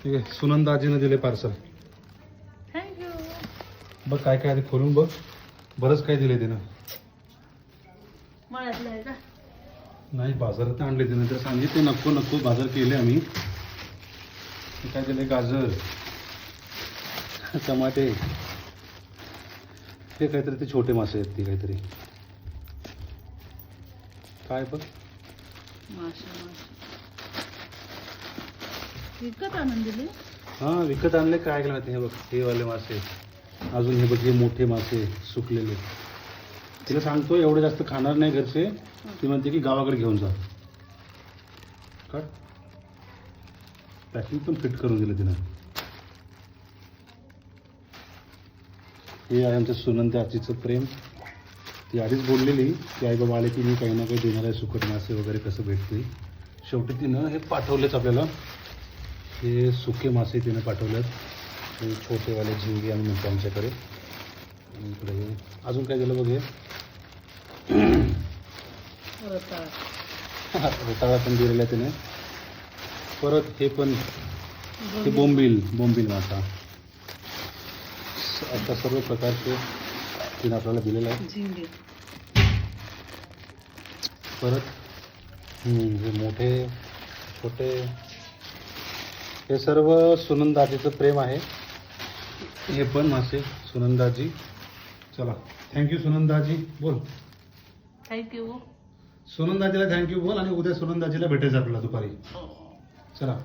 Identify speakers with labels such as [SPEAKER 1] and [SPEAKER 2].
[SPEAKER 1] ठीक आहे, सुनंदाजीनं दिले पार्सल.
[SPEAKER 2] थँक्यू.
[SPEAKER 1] बघ काय काय आधी खोलून बघ. बरंच काय दिले तिनं.
[SPEAKER 2] मळ्यातलं आहे का?
[SPEAKER 1] नाही बाजारात आणले तिनं. तर सांगितले नको नको, बाजार केले आम्ही. काय दिले, गाजर, टमाटे, हे काहीतरी ते छोटे मासे आहेत. ते काहीतरी काय बघ.
[SPEAKER 2] मासे विकत आणून दिले.
[SPEAKER 1] हां विकत आणले काय ऐकलं माहिती. हे बघ हे वाले मासे. अजून हे बघ हे मोठे मासे सुकलेले. तिला सांगतो एवढे जास्त खाणार नाही घरचे. ती म्हणते की गावाकडे घेऊन जा. का पॅकिंग पण फिट करून दिलं तिनं. हे आहे आमच्या सुनंदा आजीचं प्रेम. ती आधीच बोललेली की आई बाबा आले की मी काही ना काही देणार आहे, सुकट मासे वगैरे कसं भेटतील. शेवटी तिनं हे पाठवलेच आपल्याला. हे सुके मासे तिनं पाठवलेत. हे छोटेवाले झिंगे आम्ही म्हणतो आमच्याकडे. आणि इकडे हे अजून काय दिलं बघ. हे रताळा पण दिलेला आहे तिने. परत हे पण हे बोंबील मासा. आता सर्व प्रकारचे तिने आपल्याला दिलेलं आहे.
[SPEAKER 2] झिंगे.
[SPEAKER 1] परत हे मोठे छोटे हे सर्व सुनंदाजीचं प्रेम आहे. हे पण मासे सुनंदाजी. चला थँक्यू सुनंदाजी बोल.
[SPEAKER 2] थँक्यू.
[SPEAKER 1] सुनंदाजीला थँक्यू बोल. आणि उद्या सुनंदाजीला भेटायचं आपल्याला दुपारी. चला.